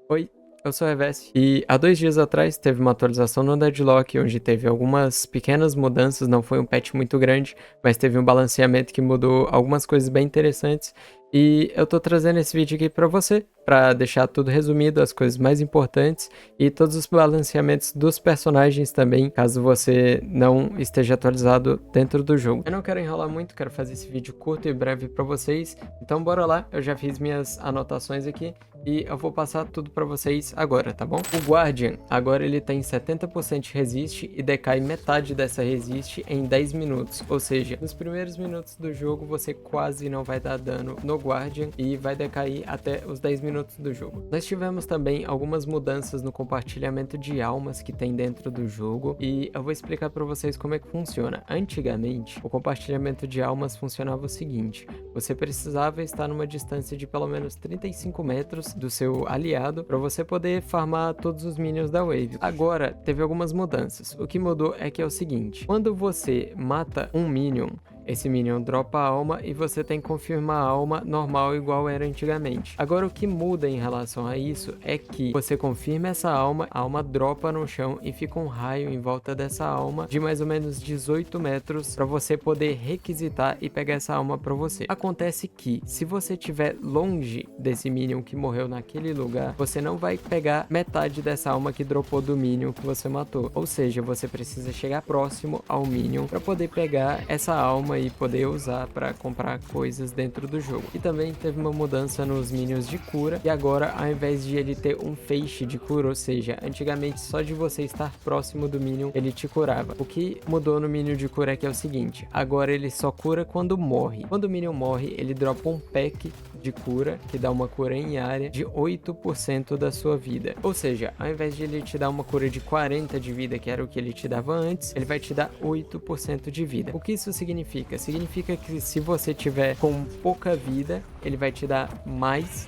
Oi, eu sou o Revest e há 2 dias atrás teve uma atualização no Deadlock onde teve algumas pequenas mudanças, não foi um patch muito grande, mas teve um balanceamento que mudou algumas coisas bem interessantes e eu tô trazendo esse vídeo aqui pra você, pra deixar tudo resumido, as coisas mais importantes e todos os balanceamentos dos personagens também, caso você não esteja atualizado dentro do jogo. Eu não quero enrolar muito, quero fazer esse vídeo curto e breve pra vocês, então bora lá, eu já fiz minhas anotações aqui e eu vou passar tudo pra vocês agora, tá bom? O Guardian, agora ele tem 70% de resiste e decai metade dessa resiste em 10 minutos, ou seja, nos primeiros minutos do jogo você quase não vai dar dano no Guardian e vai decair até os 10 minutos do jogo. Nós tivemos também algumas mudanças no compartilhamento de almas que tem dentro do jogo e eu vou explicar pra vocês como é que funciona. Antigamente, o compartilhamento de almas funcionava o seguinte: você precisava estar numa distância de pelo menos 35 metros do seu aliado para você poder farmar todos os minions da wave. Agora teve algumas mudanças. O que mudou é que é o seguinte: quando você mata um minion, esse minion dropa a alma e você tem que confirmar a alma normal igual era antigamente. Agora o que muda em relação a isso é que você confirma essa alma, a alma dropa no chão e fica um raio em volta dessa alma de mais ou menos 18 metros para você poder requisitar e pegar essa alma para você. Acontece que se você estiver longe desse minion que morreu naquele lugar, você não vai pegar metade dessa alma que dropou do minion que você matou. Ou seja, você precisa chegar próximo ao minion para poder pegar essa alma e poder usar para comprar coisas dentro do jogo. E também teve uma mudança nos minions de cura, e agora ao invés de ele ter um feixe de cura, ou seja, antigamente só de você estar próximo do minion ele te curava. O que mudou no minion de cura é que é o seguinte: agora ele só cura quando morre. Quando o minion morre, ele dropa um pack de cura, que dá uma cura em área de 8% da sua vida. Ou seja, ao invés de ele te dar uma cura de 40 de vida, que era o que ele te dava antes, ele vai te dar 8% de vida. O que isso significa? Significa que se você tiver com pouca vida, ele vai te dar mais,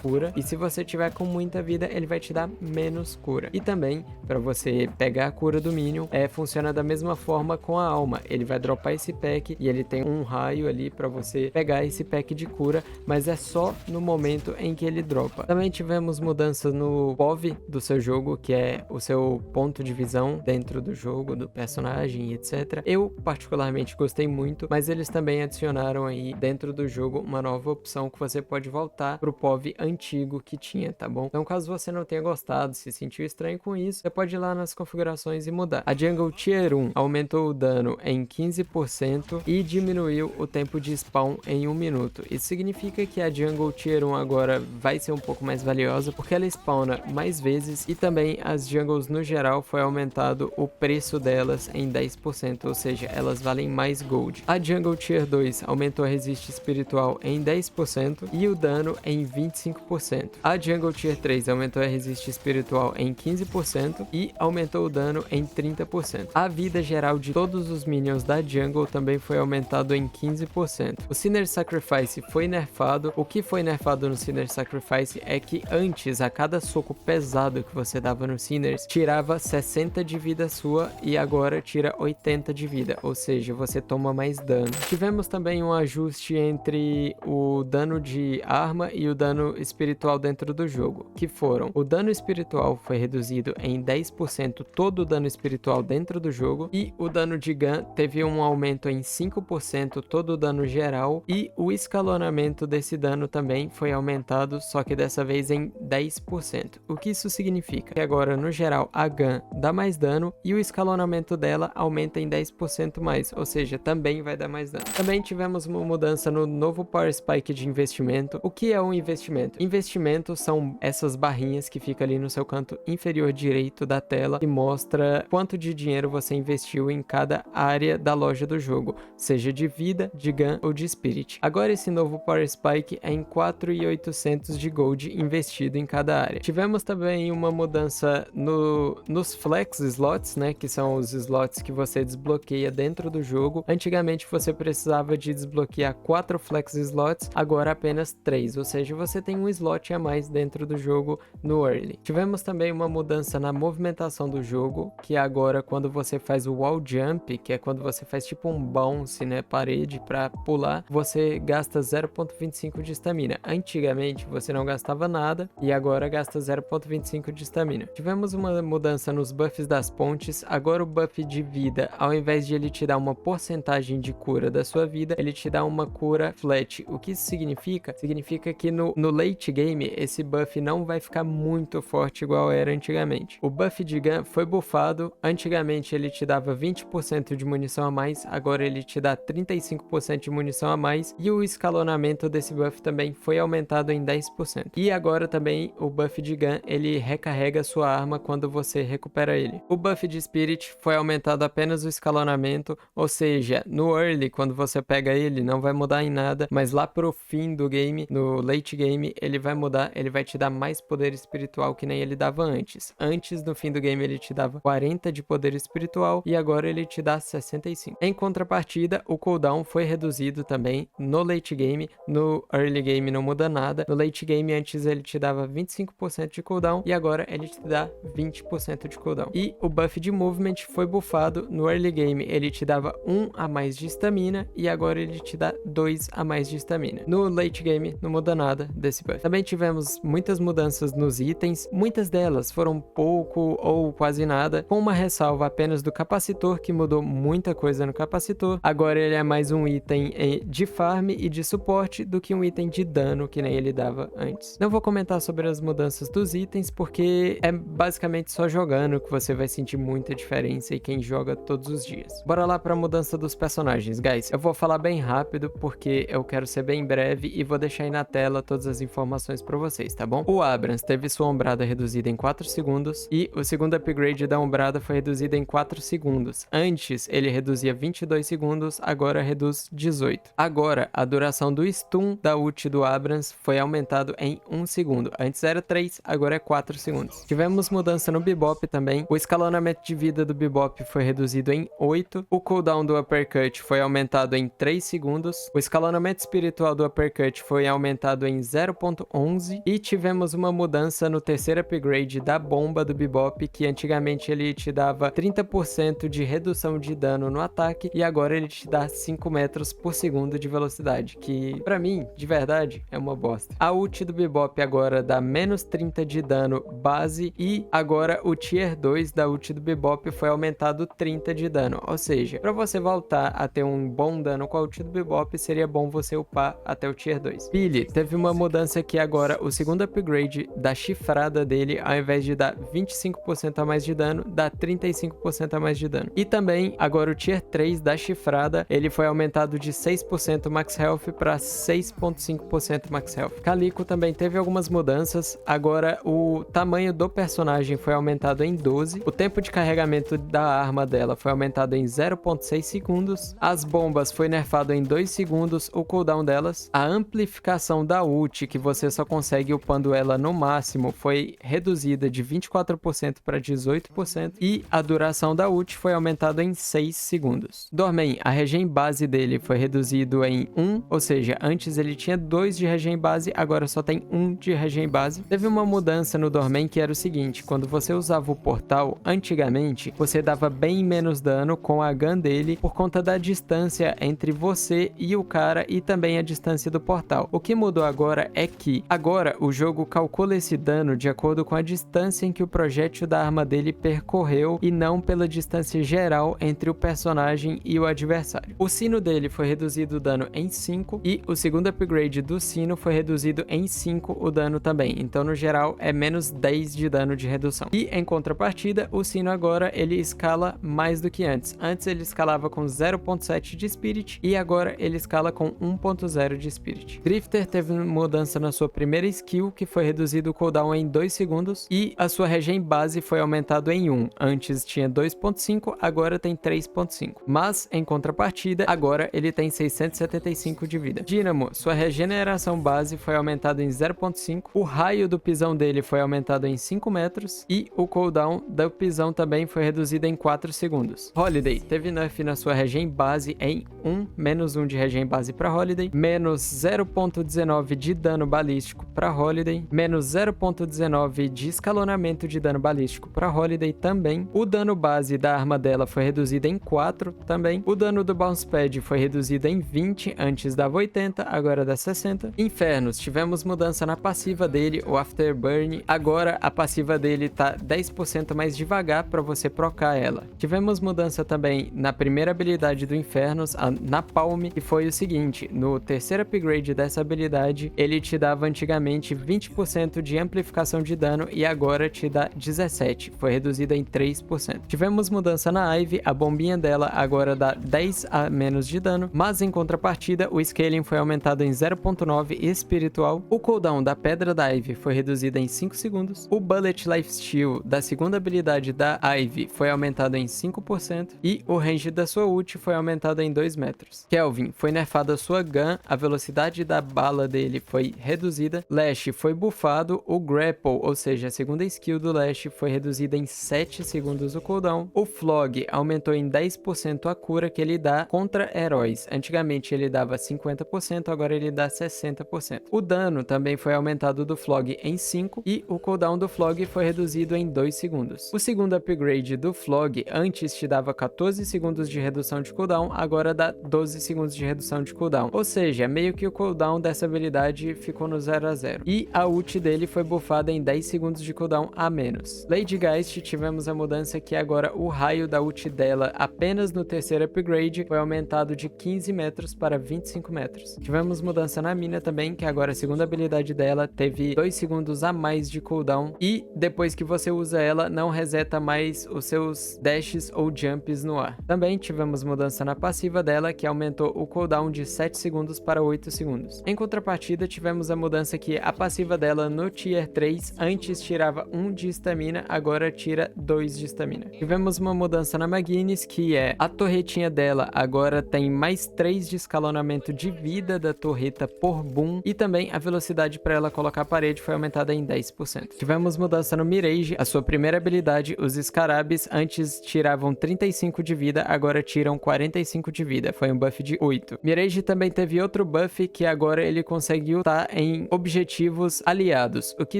cura, e se você tiver com muita vida, ele vai te dar menos cura. E também, para você pegar a cura do minion, funciona da mesma forma com a alma. Ele vai dropar esse pack e ele tem um raio ali para você pegar esse pack de cura, mas é só no momento em que ele dropa. Também tivemos mudanças no POV do seu jogo, que é o seu ponto de visão dentro do jogo, do personagem, etc. Eu particularmente gostei muito, mas eles também adicionaram aí dentro do jogo uma nova opção que você pode voltar pro POV antigo que tinha, tá bom? Então, caso você não tenha gostado, se sentiu estranho com isso, você pode ir lá nas configurações e mudar. A Jungle Tier 1 aumentou o dano em 15% e diminuiu o tempo de spawn em 1 minuto. Isso significa que a Jungle Tier 1 agora vai ser um pouco mais valiosa, porque ela spawna mais vezes, e também as jungles no geral foi aumentado o preço delas em 10%, ou seja, elas valem mais gold. A Jungle Tier 2 aumentou a resist espiritual em 10% e o dano em 25%. A Jungle Tier 3 aumentou a resist espiritual em 15% e aumentou o dano em 30%. A vida geral de todos os minions da jungle também foi aumentado em 15%. O Sinner Sacrifice foi nerfado. O que foi nerfado no Sinner Sacrifice é que antes, a cada soco pesado que você dava no Sinners, tirava 60 de vida sua e agora tira 80 de vida, ou seja, você toma mais dano. Tivemos também um ajuste entre o dano de arma e o dano espiritual dentro do jogo, que foram: o dano espiritual foi reduzido em 10%, todo o dano espiritual dentro do jogo, e o dano de gun teve um aumento em 5%, todo o dano geral, e o escalonamento desse dano também foi aumentado, só que dessa vez em 10%. O que isso significa? Que agora, no geral, a gun dá mais dano e o escalonamento dela aumenta em 10% mais, ou seja, também vai dar mais dano. Também tivemos uma mudança no novo Power Spike de investimento. O que é um investimento? Investimento são essas barrinhas que ficam ali no seu canto inferior direito da tela, que mostra quanto de dinheiro você investiu em cada área da loja do jogo, seja de vida, de gun ou de spirit. Agora esse novo Power Spike é em 4.800 de gold investido em cada área. Tivemos também uma mudança nos flex slots, que são os slots que você desbloqueia dentro do jogo. Antigamente você precisava de desbloquear 4 flex slots, agora apenas 3, ou seja, você tem um slot a mais dentro do jogo no Early. Tivemos também uma mudança na movimentação do jogo, que agora quando você faz o wall jump, que é quando você faz tipo um bounce, né, parede para pular, você gasta 0.25 de estamina. Antigamente você não gastava nada e agora gasta 0.25 de estamina. Tivemos uma mudança nos buffs das pontes. Agora o buff de vida, ao invés de ele te dar uma porcentagem de cura da sua vida, ele te dá uma cura flat. O que isso significa? Significa que no late game esse buff não vai ficar muito forte igual era antigamente. O buff de gun foi buffado. Antigamente ele te dava 20% de munição a mais, agora ele te dá 35% de munição a mais, e o escalonamento desse buff também foi aumentado em 10%. E agora também o buff de gun, ele recarrega sua arma quando você recupera ele. O buff de Spirit foi aumentado apenas o escalonamento, ou seja, no early, quando você pega ele, não vai mudar em nada, mas lá pro fim do game, no late game, ele vai mudar, ele vai te dar mais poder espiritual que nem ele dava antes. Antes, no fim do game, ele te dava 40 de poder espiritual e agora ele te dá 65. Em contrapartida, o cooldown foi reduzido também no late game, no early game não muda nada. No late game, antes ele te dava 25% de cooldown e agora ele te dá 20% de cooldown. E o buff de movement foi buffado. No early game ele te dava 1 a mais de estamina e agora ele te dá 2 a mais de estamina. No late game não muda nada desse buff. Também tivemos muitas mudanças nos itens, muitas delas foram pouco ou quase nada, com uma ressalva apenas do capacitor, que mudou muita coisa no capacitor. Agora ele é mais um item de farm e de suporte do que um item de dano que nem ele dava antes. Não vou comentar sobre as mudanças dos itens porque é basicamente só jogando que você vai sentir muita diferença, e quem joga todos os dias. Bora lá para a mudança dos personagens, guys. Eu vou falar bem rápido porque eu quero ser bem breve e vou deixar aí na tela todas as informações para vocês, tá bom? O Abrams teve sua ombrada reduzida em 4 segundos e o segundo upgrade da ombrada foi reduzido em 4 segundos. Antes ele reduzia 22 segundos, agora reduz 18. Agora a duração do stun da ult do Abrams foi aumentado em 1 segundo. Antes era 3, agora é 4 segundos. Tivemos mudança no Bebop também. O escalonamento de vida do Bebop foi reduzido em 8. O cooldown do uppercut foi aumentado em 3 segundos. O escalonamento espiritual do uppercut foi aumentado em 0.11. E tivemos uma mudança no terceiro upgrade da bomba do Bebop, que antigamente ele te dava 30% de redução de dano no ataque e agora ele te dá 5 metros por segundo de velocidade, que pra mim, de verdade, é uma bosta. A ult do Bebop agora dá menos 30 de dano base e agora o tier 2 da ult do Bebop foi aumentado 30 de dano, ou seja, pra você voltar a ter um bom dano com a ult do Bebop, seria bom você upar até o tier 2. Billy teve uma mudança que agora o segundo upgrade da chifrada dele, ao invés de dar 25% a mais de dano, dá 35% a mais de dano. E também, agora o tier 3 da chifrada, ele foi aumentado de 6% max health para 6.5% max health. Calico também teve algumas mudanças, agora o tamanho do personagem foi aumentado em 12, o tempo de carregamento da arma dela foi aumentado em 0.6 segundos, as bombas foi nerfado em 2 segundos o cooldown delas, a amplificação da ult, que você só consegue upando ela no máximo, foi reduzida de 24% para 18% e a duração da ult foi aumentada em 6 segundos. Dormen, a regen base dele foi reduzido em 1, ou seja, antes ele tinha 2 de regen base, agora só tem 1 de regen base. Teve uma mudança no Dormen que era o seguinte: quando você usava o portal, antigamente você dava bem menos dano com a gun dele por conta da distância entre você e o cara e também a distância do portal. O que mudou agora é que agora o jogo calcula esse dano de acordo com a distância em que o projétil da arma dele percorreu e não pela distância geral entre o personagem e o adversário. O sino dele foi reduzido o dano em 5 e o segundo upgrade do sino foi reduzido em 5 o dano também. Então no geral é menos 10 de dano de redução. E em contrapartida, o sino agora ele escala mais do que antes. Antes ele escalava com 0.7 de Spirit e agora ele escala com 1.0 de Spirit. Drifter teve mudança na sua primeira skill, que foi reduzido o cooldown em 2 segundos e a sua regen base foi aumentado em 1. Antes tinha 2.5, agora tem 3.5. Mas em contrapartida, agora ele tem 675 de vida. Dynamo, sua regeneração base foi aumentada em 0.5, o raio do pisão dele foi aumentado em 5 metros e o cooldown do pisão também foi reduzido em 4 segundos. Holiday teve nerf na sua regen base em 1, menos 1 de regen base para Holiday, menos 0.19 de dano balístico para Holiday, menos 0.19 de escalonamento de dano balístico para Holiday também. O dano base da arma dela foi reduzido em 4 também. O dano do Bounce Pad foi reduzido em 20, antes dava 80, agora dá 60. Infernos, tivemos mudança na passiva dele, o Afterburn. Agora a passiva dele tá 10% mais devagar para você procar ela. Tivemos mudança também na primeira habilidade do Infernos, a Napalm, que foi o seguinte: no terceiro upgrade dessa habilidade, ele te dava antigamente 20% de amplificação de dano e agora te dá 17%, foi reduzida em 3%. Tivemos mudança na Ivy, a bombinha dela agora dá 10 a menos de dano, mas em contrapartida o Scaling foi aumentado em 0.9 espiritual. O cooldown da pedra da Ivy foi reduzido em 5 segundos. O Bullet Lifesteal da segunda habilidade da Ivy foi aumentado em 5% e o range da sua ult foi aumentado em 2 metros. Kelvin, foi nerfada a sua gun, a velocidade da bala dele foi reduzida. Lash foi buffado, o Grapple, ou seja, a segunda skill do Lash, foi reduzida em 7 segundos o cooldown. O Flog aumentou em 10% a cura que ele dá contra heróis. Antigamente ele dava 50%, agora ele dá 60%. O dano também foi aumentado do Flog em 5 e o cooldown do Flog foi reduzido em 2 segundos. O segundo upgrade do Flog antes te dava 14 segundos de redução de cooldown, agora dá 12 segundos de redução de cooldown. Ou seja, meio que o cooldown dessa habilidade ficou no 0 a 0. E a ult dele foi buffada em 10 segundos de cooldown a menos. Lady Geist, tivemos a mudança que agora o raio da ult dela apenas no terceiro upgrade foi aumentado de 15 metros para 25 metros. Tivemos mudança na mina também, que agora a segunda habilidade dela teve 2 segundos a mais de cooldown e depois que você usa ela não reseta mais os seus dashes ou jumps no ar. Também tivemos mudança na passiva dela, que aumentou o cooldown de 7 segundos para 8 segundos. Em contrapartida, tivemos a mudança que a passiva dela no Tier 3 antes tirava 1 de estamina, agora tira 2 de estamina. Tivemos uma mudança na Maguinness, que é a torretinha dela agora tem mais 3 de escalonamento de vida da torreta por boom e também a velocidade para ela colocar a parede foi aumentada em 10%. Tivemos mudança no Mirage, a sua primeira habilidade, os Scarabs antes tiravam 35 de vida, agora tiram 45 de vida, foi um buff de 8. Mirage também teve outro buff que agora ele consegue ultar em objetivos aliados. O que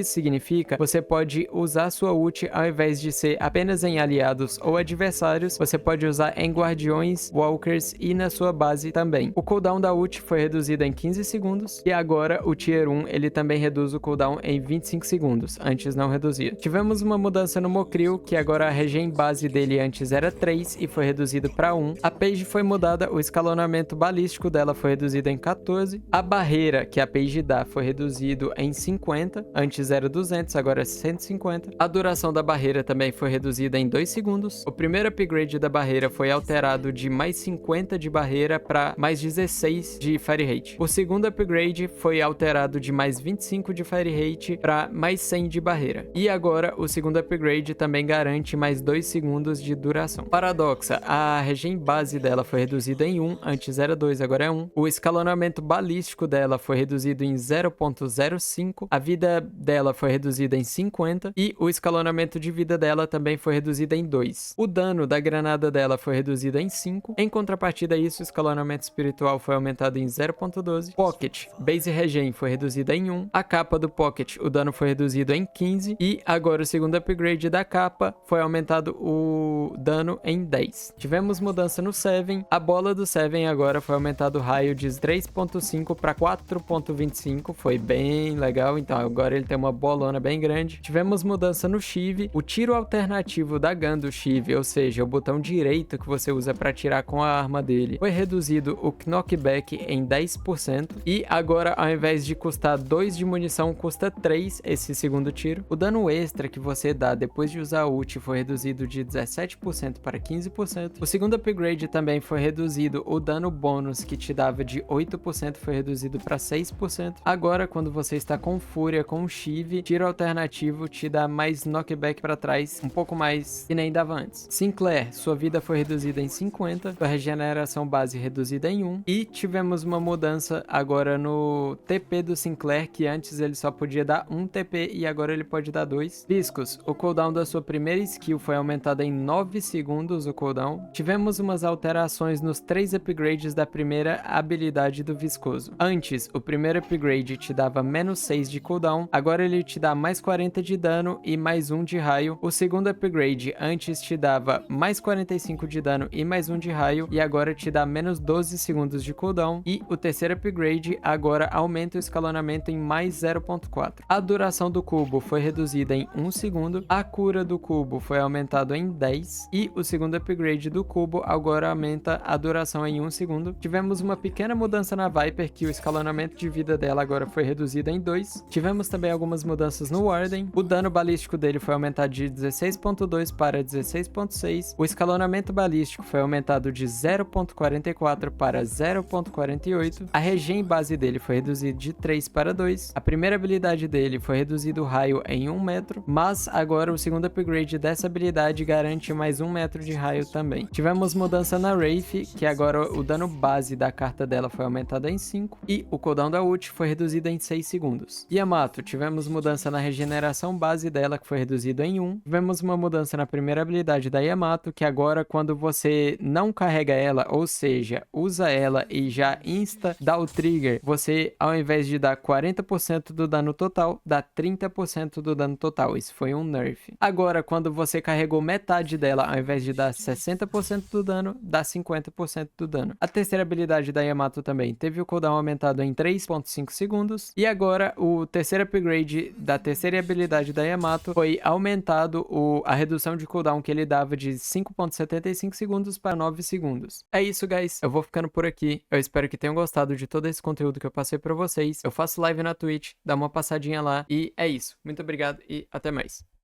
isso significa? Você pode usar sua ult ao invés de ser apenas em aliados ou adversários, você pode usar em guardiões, walkers e na sua base também. O cooldown da ult foi reduzido em 15 segundos e agora o Tier 1 ele também reduz o cooldown em 25 segundos, antes não reduzia. Tivemos uma mudança no Mokril, que agora a regen base dele antes era 3 e foi reduzido para 1. A Page foi mudada, o escalonamento balístico dela foi reduzido em 14. A barreira que a Page dá foi reduzido em 50, antes era 200, agora é 150. A duração da barreira também foi reduzida em 2 segundos. O primeiro upgrade da barreira foi alterado de mais 50 de barreira para mais 16 de Fire Rate. O segundo upgrade foi alterado de mais 25 de Fire Rate para mais 100 de barreira. E agora o segundo upgrade também garante mais 2 segundos de duração. Paradoxa, a regen base dela foi reduzida em 1, antes era 2, agora é 1. O escalonamento balístico dela foi reduzido em 0.05. A vida dela foi reduzida em 50 e o escalonamento de vida dela também foi reduzido em 2. O dano da granada dela foi reduzido em 5. Em contrapartida a isso, o escalonamento espiritual foi aumentado em 0.12. Pocket, base regen foi reduzida em 1. A capa do Pocket, o dano foi reduzido em 15 e agora o segundo upgrade da capa foi aumentado o dano em 10. Tivemos mudança no Seven. A bola do Seven agora foi aumentado o raio de 3.5 para 4.25, foi bem legal, então agora ele tem uma bolona bem grande. Tivemos mudança no Shiv, o tiro alternativo da gun do Shiv, ou seja, o botão direito que você usa para atirar com a arma dele, foi reduzido o knockback em 10% e agora ao invés de custar 2 de munição, custa 3 esse segundo tiro. O dano extra que você dá depois de usar a ult foi reduzido de 17% para 15%. O segundo upgrade também foi reduzido, o dano bônus que te dava de 8% foi reduzido para 6%. Agora, quando você está com fúria, com o Shiv, tiro alternativo te dá mais knockback para trás, um pouco mais que nem dava antes. Sinclair, sua vida foi reduzida em 50, sua regeneração base reduzida em 1 e tivemos uma mudança agora no TP do Sinclair, que antes ele só podia dar 1 TP e agora ele pode dar 2. Viscos, o cooldown da sua primeira skill foi aumentado em 9 segundos o cooldown. Tivemos umas alterações nos 3 upgrades da primeira habilidade do Viscoso. Antes, o primeiro primeiro upgrade te dava menos 6 de cooldown, agora ele te dá mais 40 de dano e mais 1 de raio. O segundo upgrade antes te dava mais 45 de dano e mais 1 de raio, e agora te dá menos 12 segundos de cooldown. E o terceiro upgrade agora aumenta o escalonamento em mais 0.4. A duração do cubo foi reduzida em 1 segundo, a cura do cubo foi aumentado em 10, e o segundo upgrade do cubo agora aumenta a duração em 1 segundo. Tivemos uma pequena mudança na Viper, que o escalonamento de vida dela agora foi reduzido em 2. Tivemos também algumas mudanças no Warden. O dano balístico dele foi aumentado de 16.2 para 16.6. O escalonamento balístico foi aumentado de 0.44 para 0.48. A regen base dele foi reduzida de 3 para 2. A primeira habilidade dele foi reduzido o raio em 1 metro, mas agora o segundo upgrade dessa habilidade garante mais 1 metro de raio também. Tivemos mudança na Wraith, que agora o dano base da carta dela foi aumentado em 5, e o cooldown da ult foi reduzido em 6 segundos. Yamato, tivemos mudança na regeneração base dela, que foi reduzido em 1. Tivemos uma mudança na primeira habilidade da Yamato, que agora quando você não carrega ela, ou seja, usa ela e já insta dá o trigger, você ao invés de dar 40% do dano total, dá 30% do dano total. Isso foi um nerf. Agora, quando você carregou metade dela, ao invés de dar 60% do dano, dá 50% do dano. A terceira habilidade da Yamato também teve o cooldown aumentado em 3.5 segundos. E agora, o terceiro upgrade da terceira habilidade da Yamato foi aumentado a redução de cooldown que ele dava de 5.75 segundos para 9 segundos. É isso, guys. Eu vou ficando por aqui. Eu espero que tenham gostado de todo esse conteúdo que eu passei pra vocês. Eu faço live na Twitch, dá uma passadinha lá. E é isso. Muito obrigado e até mais.